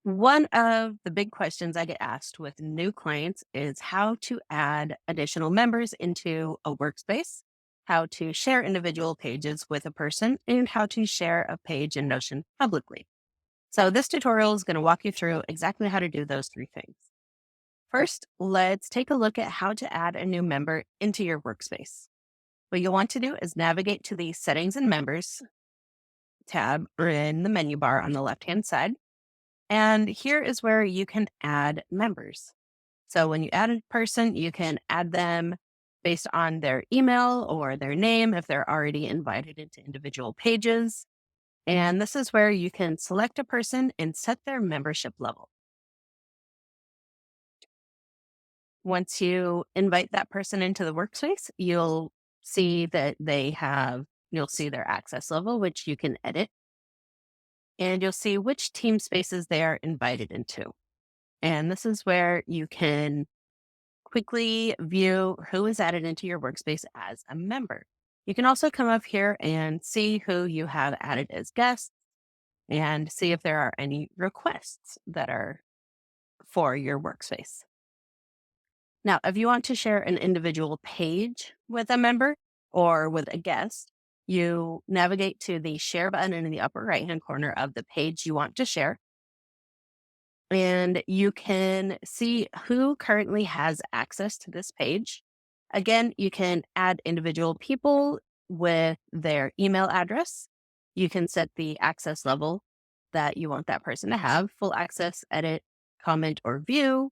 One of the big questions I get asked with new clients is how to add additional members into a workspace, how to share individual pages with a person, and how to share a page in Notion publicly. So, this tutorial is going to walk you through exactly how to do those three things. First, let's take a look at how to add a new member into your workspace. What you'll want to do is navigate to the Settings and Members tab or in the menu bar on the left hand side. And here is where you can add members. So when you add a person, you can add them based on their email or their name if they're already invited into individual pages. And this is where you can select a person and set their membership level. Once you invite that person into the workspace, you'll see that you'll see their access level, which you can edit, and you'll see which team spaces they are invited into. And this is where you can quickly view who is added into your workspace as a member. You can also come up here and see who you have added as guests and see if there are any requests that are for your workspace. Now, if you want to share an individual page with a member or with a guest, you navigate to the share button in the upper right hand corner of the page you want to share. And you can see who currently has access to this page. Again, you can add individual people with their email address. You can set the access level that you want that person to have, full access, edit, comment, or view,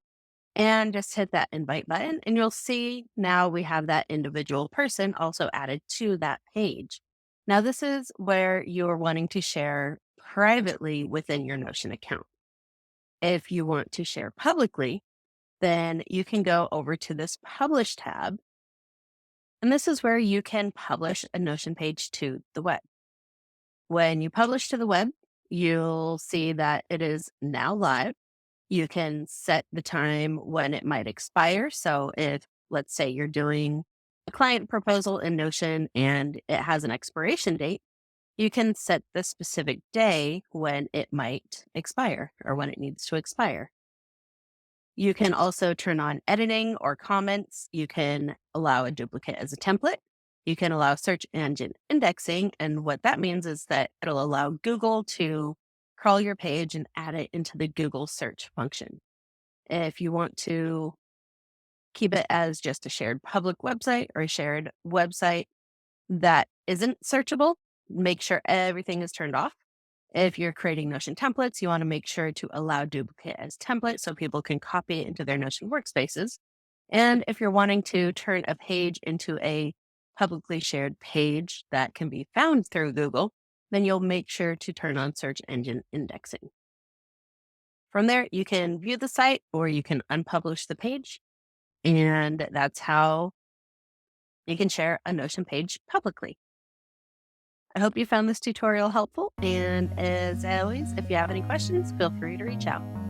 and just hit that invite button. And you'll see now we have that individual person also added to that page. Now, this is where you're wanting to share privately within your Notion account. If you want to share publicly, then you can go over to this Publish tab. And this is where you can publish a Notion page to the web. When you publish to the web, you'll see that it is now live. You can set the time when it might expire. So if, let's say, you're doing a client proposal in Notion and it has an expiration date, you can set the specific day when it might expire or when it needs to expire. You can also turn on editing or comments. You can allow a duplicate as a template. You can allow search engine indexing. And what that means is that it'll allow Google to crawl your page and add it into the Google search function. If you want to keep it as just a shared public website or a shared website that isn't searchable, make sure everything is turned off. If you're creating Notion templates, you want to make sure to allow duplicate as template so people can copy it into their Notion workspaces. And if you're wanting to turn a page into a publicly shared page that can be found through Google, then you'll make sure to turn on search engine indexing. From there, you can view the site or you can unpublish the page. And that's how you can share a Notion page publicly. I hope you found this tutorial helpful. And as always, if you have any questions, feel free to reach out.